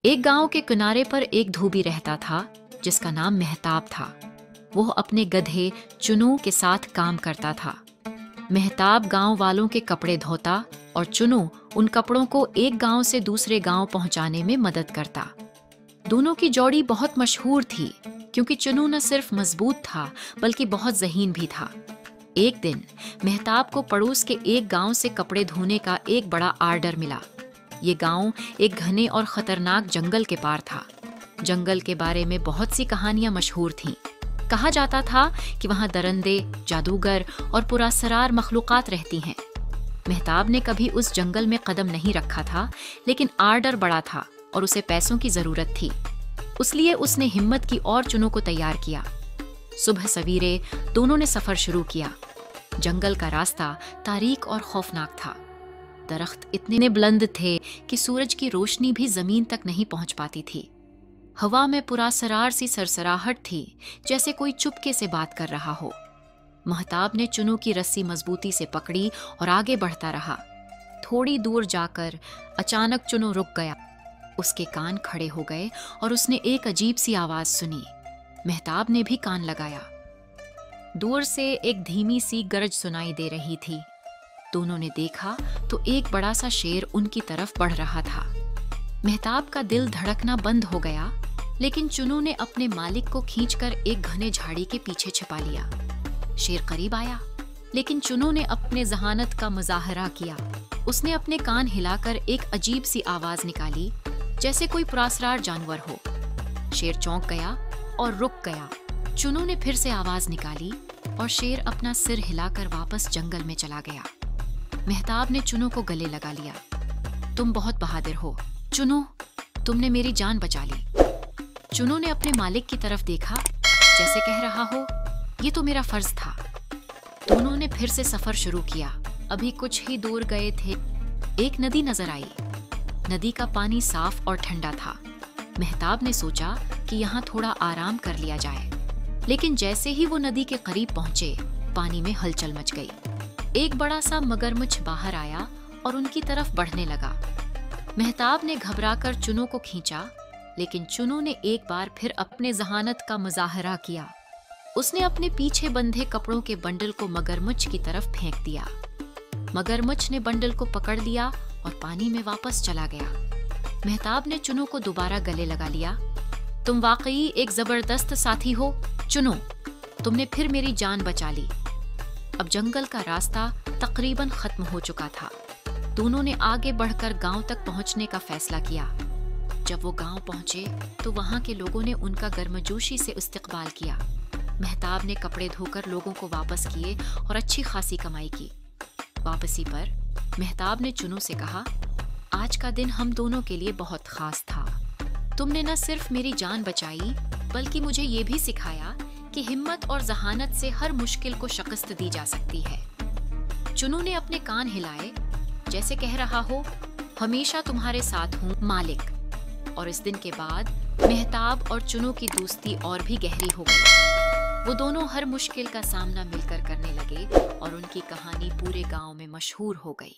एक गांव के किनारे पर एक धोबी रहता था जिसका नाम मेहताब था। वो अपने गधे चुनू के साथ काम करता था। मेहताब गांव वालों के कपड़े धोता और चुनू उन कपड़ों को एक गांव से दूसरे गांव पहुंचाने में मदद करता। दोनों की जोड़ी बहुत मशहूर थी क्योंकि चुनू न सिर्फ मजबूत था बल्कि बहुत ज़हीन भी था। एक दिन मेहताब को पड़ोस के एक गांव से कपड़े धोने का एक बड़ा आर्डर मिला। ये गांव एक घने और खतरनाक जंगल के पार था। जंगल के बारे में बहुत सी कहानियां मशहूर थीं। कहा जाता था कि वहां दरिंदे, जादूगर और पुरअसरार मखलूकात रहती हैं। मेहताब ने कभी उस जंगल में कदम नहीं रखा था, लेकिन आर्डर बड़ा था और उसे पैसों की जरूरत थी। इसलिए उसने हिम्मत की और चुनू को तैयार किया। सुबह सवेरे दोनों ने सफर शुरू किया। जंगल का रास्ता तारीक और खौफनाक था। दरख्त इतने बुलंद थे कि सूरज की रोशनी भी जमीन तक नहीं पहुंच पाती थी। हवा में पुरअसरार सी सरसराहट थी, जैसे कोई चुपके से बात कर रहा हो। मेहताब ने चुनू की रस्सी मजबूती से पकड़ी और आगे बढ़ता रहा। थोड़ी दूर जाकर अचानक चुनू रुक गया। उसके कान खड़े हो गए और उसने एक अजीब सी आवाज सुनी। मेहताब ने भी कान लगाया। दूर से एक धीमी सी गरज सुनाई दे रही थी। दोनों ने देखा तो एक बड़ा सा शेर उनकी तरफ बढ़ रहा था। मेहताब का दिल धड़कना बंद हो गया, लेकिन चुनू ने अपने मालिक को खींचकर एक घने झाड़ी के पीछे छिपा लिया। शेर करीब आया, लेकिन चुनू ने अपने जहानत का मुजाहरा किया। उसने अपने कान हिलाकर एक अजीब सी आवाज निकाली, जैसे कोई पुरअसरार जानवर हो। शेर चौंक गया और रुक गया। चुनू ने फिर से आवाज निकाली और शेर अपना सिर हिलाकर वापस जंगल में चला गया। मेहताब ने चुनू को गले लगा लिया। तुम बहुत बहादुर हो चुनू, तुमने मेरी जान बचा ली। चुनू ने अपने मालिक की तरफ देखा, जैसे कह रहा हो, ये तो मेरा फर्ज था। दोनों ने फिर से सफर शुरू किया। अभी कुछ ही दूर गए थे, एक नदी नजर आई। नदी का पानी साफ और ठंडा था। मेहताब ने सोचा कि यहाँ थोड़ा आराम कर लिया जाए, लेकिन जैसे ही वो नदी के करीब पहुंचे, पानी में हलचल मच गई। एक बड़ा सा मगरमच्छ बाहर आया और उनकी तरफ बढ़ने लगा। मेहताब ने घबराकर चुनू को खींचा, लेकिन चुनू ने एक बार फिर अपने जहानत का मुजाहरा किया। उसने अपने पीछे बंधे कपड़ों के बंडल को मगरमच्छ की तरफ फेंक दिया। मगरमच्छ ने बंडल को पकड़ लिया और पानी में वापस चला गया। मेहताब ने चुनू को दोबारा गले लगा लिया। तुम वाकई एक जबरदस्त साथी हो चुनू, तुमने फिर मेरी जान बचा ली। अब जंगल का रास्ता तकरीबन खत्म हो चुका था। दोनों ने आगे बढ़कर गांव तक पहुंचने का फैसला किया। जब वो गांव पहुंचे तो वहां के लोगों ने उनका गर्मजोशी से इस्तकबाल किया। मेहताब ने कपड़े धोकर लोगों को वापस किए और अच्छी खासी कमाई की। वापसी पर मेहताब ने चुनू से कहा, आज का दिन हम दोनों के लिए बहुत खास था। तुमने न सिर्फ मेरी जान बचाई बल्कि मुझे ये भी सिखाया कि हिम्मत और जहानत से हर मुश्किल को शिकस्त दी जा सकती है। चुनू ने अपने कान हिलाए, जैसे कह रहा हो, हमेशा तुम्हारे साथ हूँ मालिक। और इस दिन के बाद मेहताब और चुनू की दोस्ती और भी गहरी हो गई। वो दोनों हर मुश्किल का सामना मिलकर करने लगे और उनकी कहानी पूरे गांव में मशहूर हो गई।